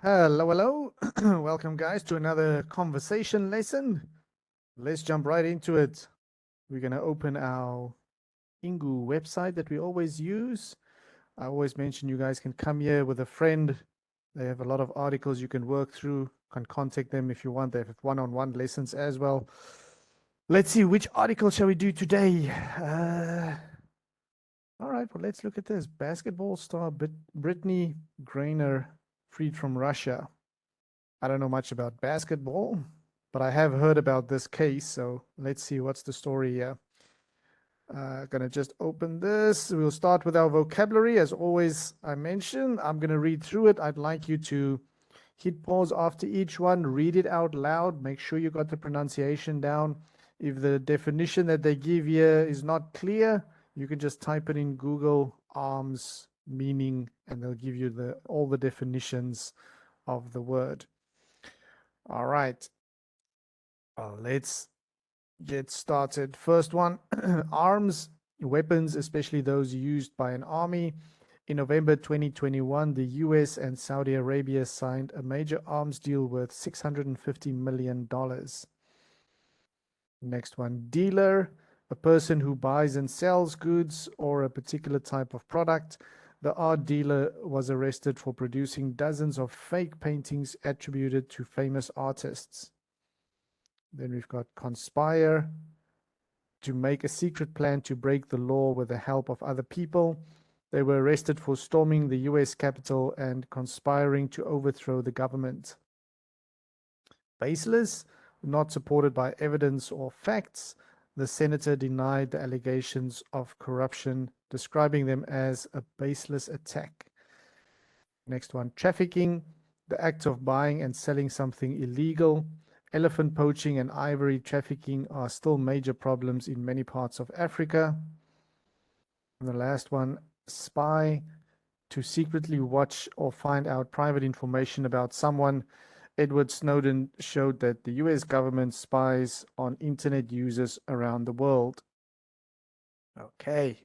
Hello, hello. Welcome, guys, to another conversation lesson. Let's jump right into it. We're going to open our Ingu website that we always use. I always mention you guys can come here with a friend. They have a lot of articles you can work through. Can contact them if you want. They have one-on-one lessons as well. Let's see, which article shall we do today? All right, well, let's look at this. Basketball star Brittany Griner freed from Russia. I don't know much about basketball, but I have heard about this case. So let's see what's the story here. Gonna just open this. We'll start with our vocabulary. As always, I mention, I'm gonna read through it. I'd like you to hit pause after each one, read it out loud, make sure you got the pronunciation down. If the definition that they give here is not clear, you can just type it in Google arms meaning, and they'll give you all the definitions of the word. All right. Let's get started. First one, arms, weapons, especially those used by an army. In November 2021, the US and Saudi Arabia signed a major arms deal worth $650 million. Next one, dealer, a person who buys and sells goods or a particular type of product. The art dealer was arrested for producing dozens of fake paintings attributed to famous artists. Then we've got conspire, to make a secret plan to break the law with the help of other people. They were arrested for storming the US Capitol and conspiring to overthrow the government. Baseless, not supported by evidence or facts. The senator denied the allegations of corruption, describing them as a baseless attack. Next one, trafficking, the act of buying and selling something illegal. Elephant poaching and ivory trafficking are still major problems in many parts of Africa. And the last one, spy, to secretly watch or find out private information about someone. Edward Snowden showed that the US government spies on internet users around the world. Okay,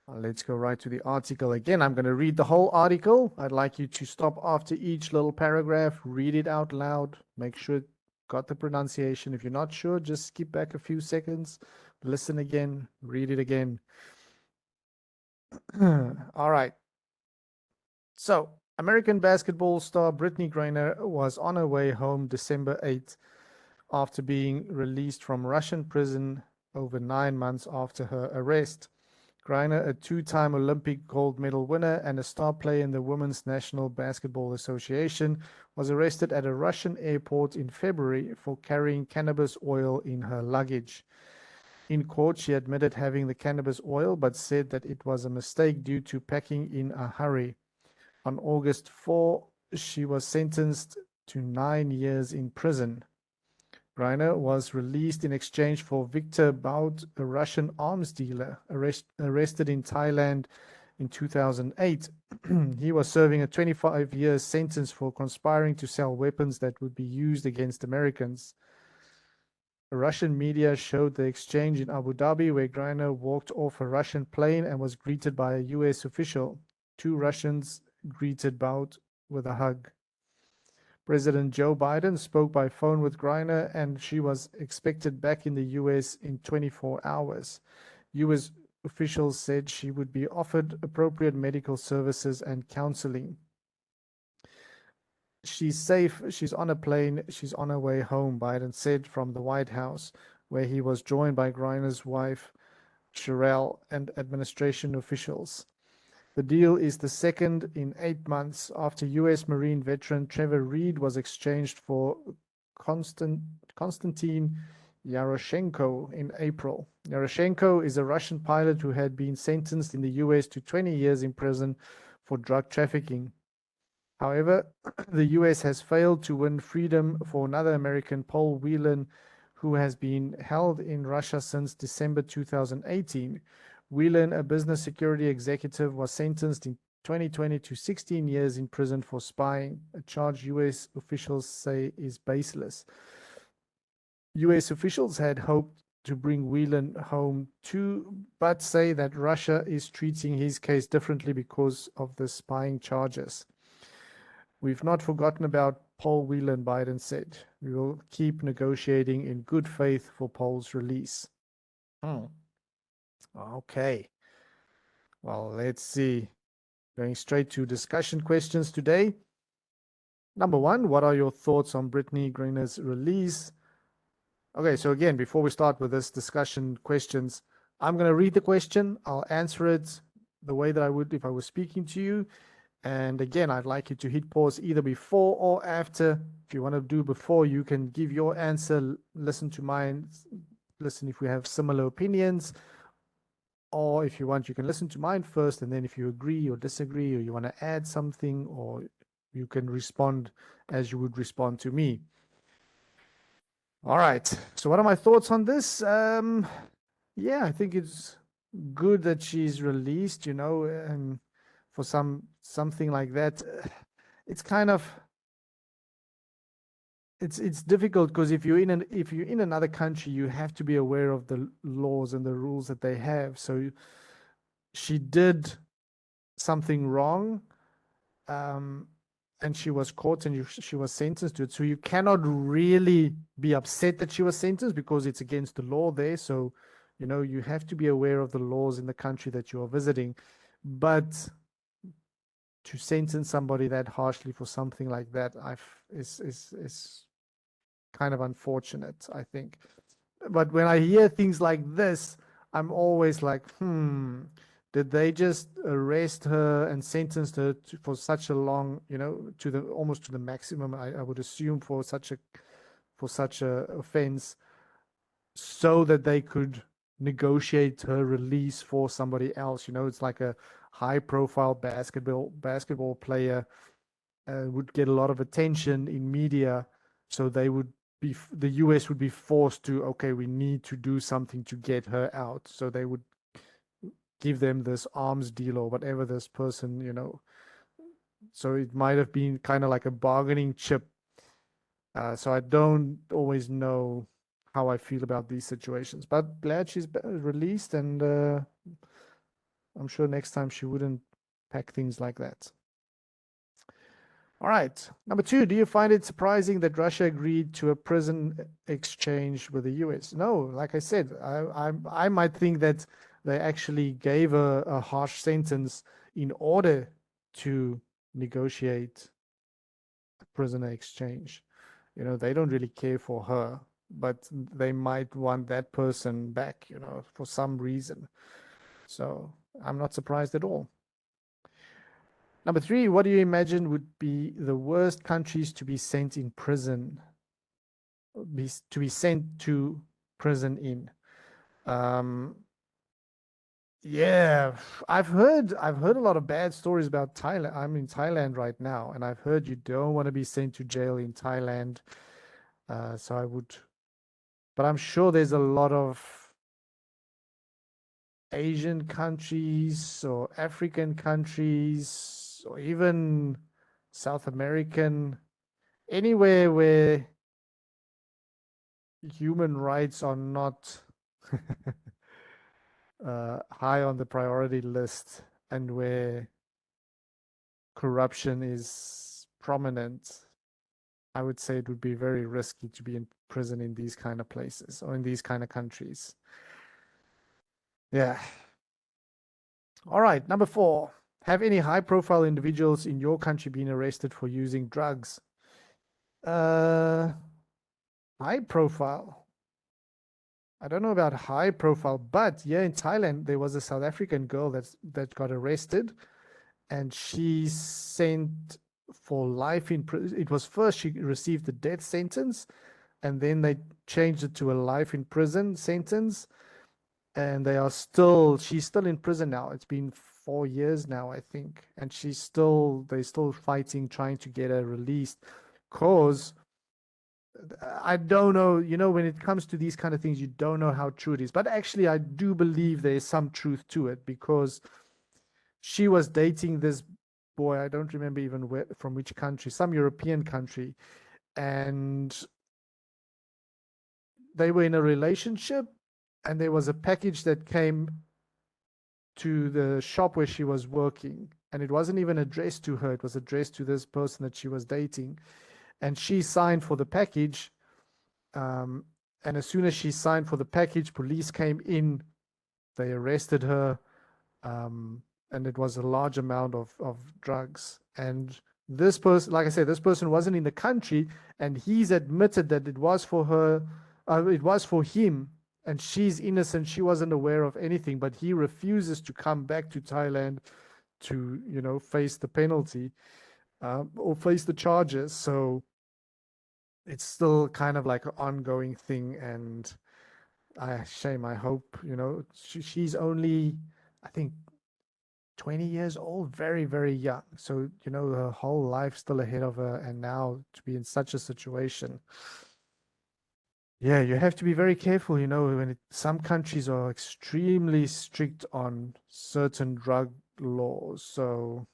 let's go right to the article. Again, I'm going to read the whole article. I'd like you to stop after each little paragraph, read it out loud, make sure it got the pronunciation. If you're not sure, just skip back a few seconds, listen again, read it again. All right. So, American basketball star Brittany Griner was on her way home December 8th after being released from Russian prison over 9 months after her arrest. Griner, a two-time Olympic gold medal winner and a star player in the Women's National Basketball Association, was arrested at a Russian airport in February for carrying cannabis oil in her luggage. In court, she admitted having the cannabis oil, but said that it was a mistake due to packing in a hurry. On August 4, she was sentenced to 9 years in prison. Griner was released in exchange for Viktor Bout, a Russian arms dealer arrested in Thailand in 2008. He was serving a 25-year sentence for conspiring to sell weapons that would be used against Americans. Russian media showed the exchange in Abu Dhabi, where Griner walked off a Russian plane and was greeted by a US official. Two Russians greeted Bout with a hug. President Joe Biden spoke by phone with Griner, and she was expected back in the US in 24 hours. US officials said she would be offered appropriate medical services and counseling. She's safe. She's on a plane. She's on her way home, Biden said from the White House, where he was joined by Griner's wife, Sherelle, and administration officials. The deal is the second in 8 months after US Marine veteran Trevor Reed was exchanged for Konstantin Yaroshenko in April. Yaroshenko is a Russian pilot who had been sentenced in the US to 20 years in prison for drug trafficking. However, the US has failed to win freedom for another American, Paul Whelan, who has been held in Russia since December 2018. Whelan, a business security executive, was sentenced in 2020 to 16 years in prison for spying, a charge US officials say is baseless. US officials had hoped to bring Whelan home too, but say that Russia is treating his case differently because of the spying charges. We've not forgotten about Paul Whelan, Biden said. We will keep negotiating in good faith for Paul's release. Okay. Well, let's see. Going straight to discussion questions today. Number one, what are your thoughts on Brittany Griner's release? Okay, so again, before we start with this discussion questions, I'm going to read the question. I'll answer it the way that I would if I was speaking to you. And again, I'd like you to hit pause either before or after. If you want to do before, you can give your answer, listen to mine, listen if we have similar opinions. Or if you want, you can listen to mine first, and then if you agree or disagree, or you want to add something, or you can respond as you would respond to me. All right. So what are my thoughts on this? Yeah, I think it's good that she's released, for something like that. It's kind of it's difficult because if you're in another country, you have to be aware of the laws and the rules that they have. So she did something wrong, and she was caught and she was sentenced to it. So you cannot really be upset that she was sentenced because it's against the law there. So, you have to be aware of the laws in the country that you are visiting. But to sentence somebody that harshly for something like that, is kind of unfortunate, I think. But when I hear things like this, I'm always like, did they just arrest her and sentence her for such a long, almost to the maximum, I would assume, for such a offense, so that they could negotiate her release for somebody else? It's like a high profile basketball player would get a lot of attention in media, so the US would be forced to, okay, we need to do something to get her out. So they would give them this arms deal or whatever this person, so it might have been kind of like a bargaining chip. So I don't always know how I feel about these situations, but glad she's released, and I'm sure next time she wouldn't pack things like that. All right. Number two, do you find it surprising that Russia agreed to a prison exchange with the US? No, like I said, I might think that they actually gave a harsh sentence in order to negotiate a prisoner exchange. They don't really care for her, but they might want that person back, for some reason. So I'm not surprised at all. Number three, what do you imagine would be the worst countries to be sent in prison? To be sent to prison in. Yeah, I've heard a lot of bad stories about Thailand. I'm in Thailand right now, and I've heard you don't want to be sent to jail in Thailand. So I would, but I'm sure there's a lot of Asian countries or African countries or even South American, anywhere where human rights are not high on the priority list and where corruption is prominent. I would say it would be very risky to be in prison in these kind of places or in these kind of countries. Yeah. All right. Number four, have any high profile individuals in your country been arrested for using drugs? High profile. I don't know about high profile, but yeah, in Thailand, there was a South African girl that got arrested, and she's sent for life in prison. It was first she received a death sentence, and then they changed it to a life in prison sentence. And she's still in prison now. It's been 4 years now, I think, and they're still fighting, trying to get her released. Cause I don't know, when it comes to these kind of things, you don't know how true it is. But actually, I do believe there is some truth to it, because she was dating this boy. I don't remember even from which country, some European country, and they were in a relationship, and there was a package that came to the shop where she was working, and it wasn't even addressed to her. It was addressed to this person that she was dating, and she signed for the package. Um, and as soon as she signed for the package, police came in. They arrested her, um, and it was a large amount of drugs. And this person, like I said, this person wasn't in the country, and he's admitted that it was for her, it was for him, and she's innocent. She wasn't aware of anything, but he refuses to come back to Thailand to, face the penalty, or face the charges. So it's still kind of like an ongoing thing, and shame. I hope, she's only, I think, 20 years old, very, very young. So, her whole life still ahead of her. And now to be in such a situation, yeah, you have to be very careful, when some countries are extremely strict on certain drug laws. So,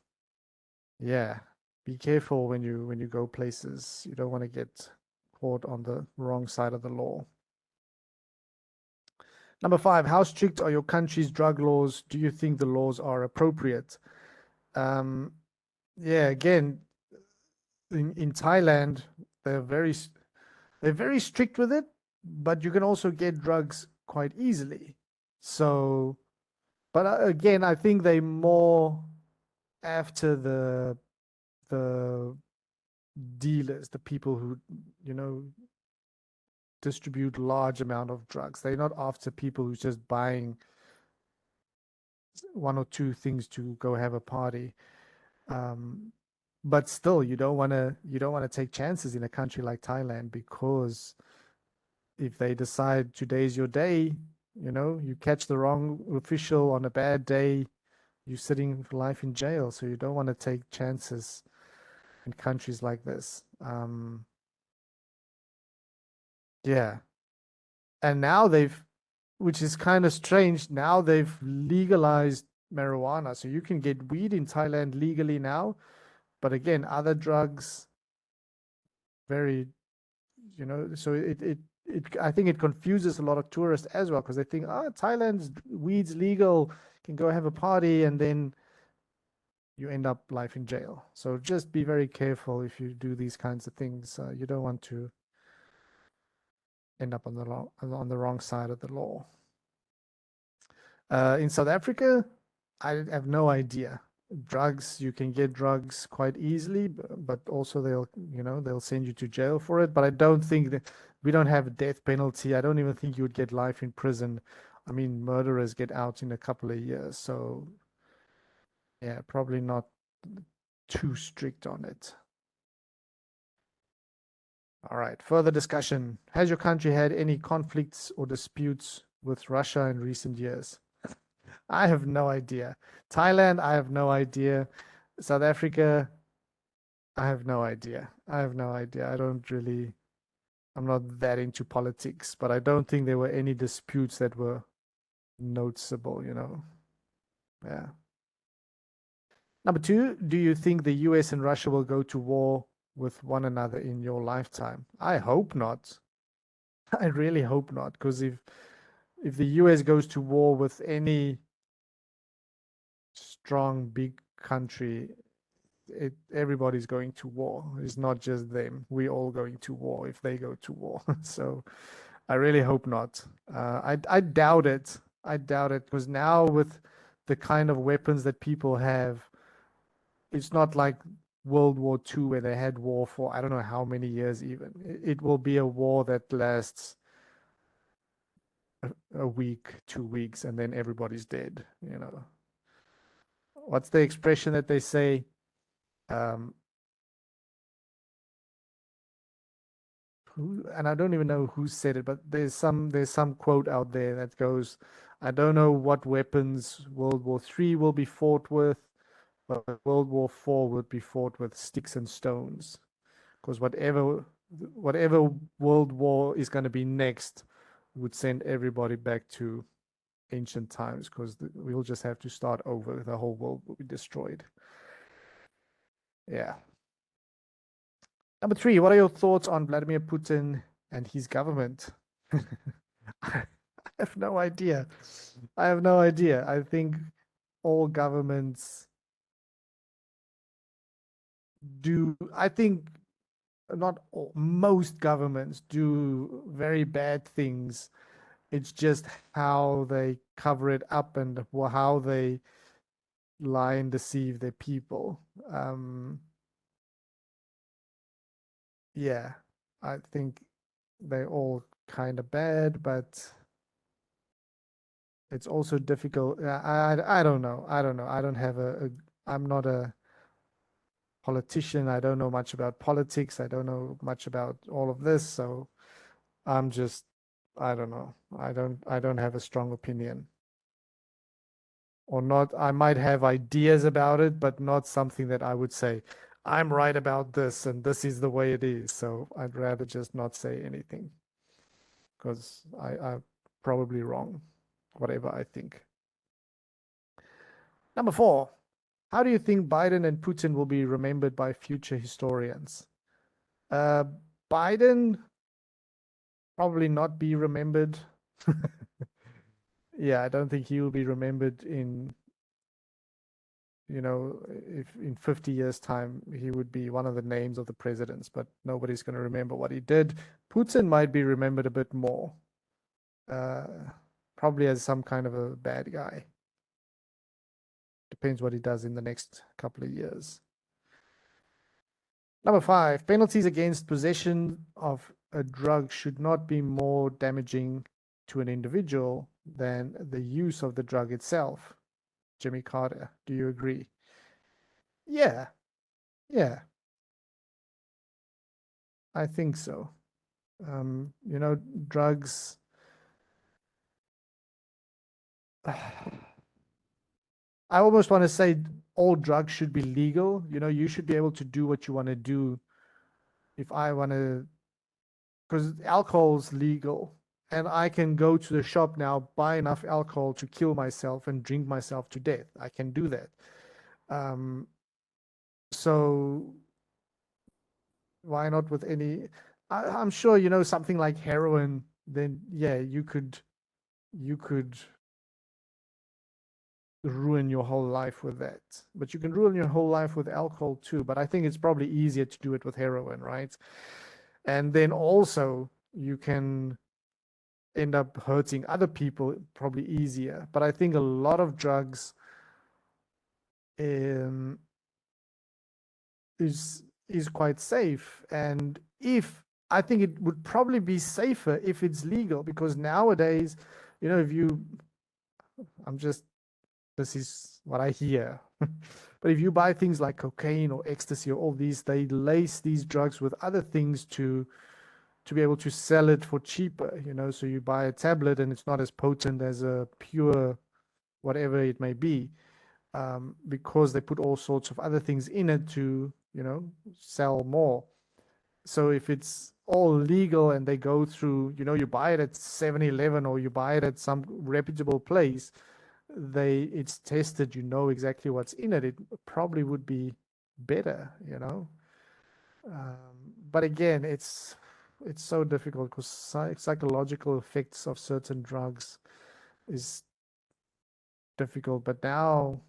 yeah, be careful when you go places. You don't want to get caught on the wrong side of the law. Number 5, how strict are your country's drug laws? Do you think the laws are appropriate? Um, yeah, again, in Thailand, they're very they're very strict with it, but you can also get drugs quite easily. So, but again, I think they more after the dealers, the people who, you know, distribute large amount of drugs. They're not after people who's just buying one or two things to go have a party. Um, but still, you don't want to take chances in a country like Thailand, because if they decide today's your day, you catch the wrong official on a bad day, you're sitting for life in jail. So you don't want to take chances in countries like this. Yeah. And now which is kind of strange, now they've legalized marijuana. So you can get weed in Thailand legally now. But again, other drugs, very, so I think it confuses a lot of tourists as well, because they think, Thailand's weed's legal, can go have a party, and then you end up life in jail. So just be very careful if you do these kinds of things. You don't want to end up on the wrong side of the law. In South Africa, I have no idea. Drugs, you can get drugs quite easily, but also they'll send you to jail for it. But I don't think that we don't have a death penalty. I don't even think you would get life in prison. I mean, murderers get out in a couple of years. So yeah, probably not too strict on it. All right, further discussion. Has your country had any conflicts or disputes with Russia in recent years? I have no idea. Thailand, I have no idea. South Africa, I have no idea. I have no idea. I'm not that into politics, but I don't think there were any disputes that were noticeable. Yeah. Number 2, do you think the US and Russia will go to war with one another in your lifetime? I hope not. I really hope not, because if the US goes to war with any strong big country, everybody's going to war. It's not just them. We're all going to war if they go to war. So I really hope not. I doubt it. I doubt it, because now with the kind of weapons that people have, it's not like World War II where they had war for I don't know how many years even. It will be a war that lasts a week, 2 weeks, and then everybody's dead. What's the expression that they say? Um, and I don't even know who said it, but there's some quote out there that goes, I don't know what weapons World War III will be fought with, but World War IV would be fought with sticks and stones. Because whatever world war is going to be next would send everybody back to ancient times, because we'll just have to start over. The whole world will be destroyed. Yeah. Number 3, what are your thoughts on Vladimir Putin and his government? I have no idea. I have no idea. I think all governments I think not all, most governments do very bad things. It's just how they cover it up and how they lie and deceive their people. Yeah, I think they're all kind of bad, but it's also difficult. I don't know. I don't know. I don't have I'm not a politician. I don't know much about politics. I don't know much about all of this. So I'm just, I don't know. I don't have a strong opinion or not. I might have ideas about it, but not something that I would say, I'm right about this and this is the way it is. So I'd rather just not say anything because I'm probably wrong, whatever I think. Number 4, how do you think Biden and Putin will be remembered by future historians? Uh, Biden probably not be remembered. Yeah, I don't think he will be remembered in, if in 50 years' time he would be one of the names of the presidents, but nobody's going to remember what he did. Putin might be remembered a bit more, uh, probably as some kind of a bad guy. Depends what he does in the next couple of years. Number 5, penalties against possession of a drug should not be more damaging to an individual than the use of the drug itself. Jimmy Carter, do you agree? Yeah, yeah, I think so. Drugs. I almost want to say all drugs should be legal. You should be able to do what you want to do. If I want to, because alcohol's legal, and I can go to the shop now, buy enough alcohol to kill myself and drink myself to death. I can do that. Um, so why not with any? I'm sure something like heroin. Then yeah, you could ruin your whole life with that. But you can ruin your whole life with alcohol too. But I think it's probably easier to do it with heroin, right? And then also you can end up hurting other people probably easier. But I think a lot of drugs um, is quite safe. And if I think it would probably be safer if it's legal, because nowadays, if you, I'm just, this is what I hear. But if you buy things like cocaine or ecstasy or all these, they lace these drugs with other things to be able to sell it for cheaper, so you buy a tablet and it's not as potent as a pure whatever it may be, because they put all sorts of other things in it to sell more. So if it's all legal and they go through, you buy it at 7-Eleven or you buy it at some reputable place, it's tested, exactly what's in it, it probably would be better. But again, it's so difficult because psychological effects of certain drugs is difficult. But now,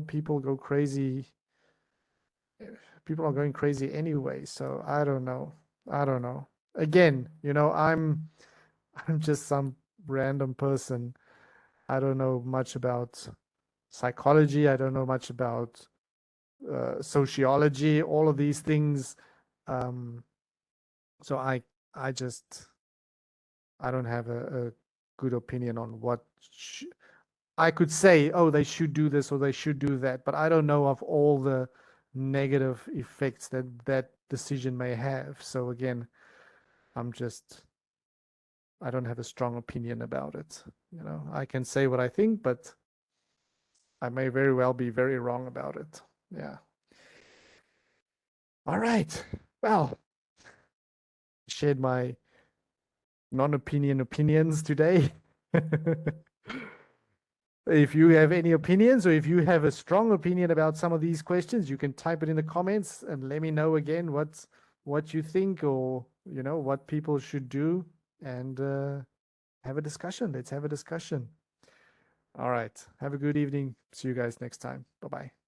people go crazy. People are going crazy anyway. So I don't know. I don't know. Again, I'm just some random person. I don't know much about psychology. I don't know much about sociology. All of these things. Um, so I just I don't have a good opinion on what I could say. Oh, they should do this or they should do that, but I don't know of all the negative effects that that decision may have. So again, I'm just I don't have a strong opinion about it. I can say what I think, but I may very well be very wrong about it. Yeah. All right. Well, shared my non-opinion opinions today. If you have any opinions or if you have a strong opinion about some of these questions, you can type it in the comments and let me know again what you think, or what people should do, and have a discussion. Let's have a discussion. All right. Have a good evening. See you guys next time. Bye-bye.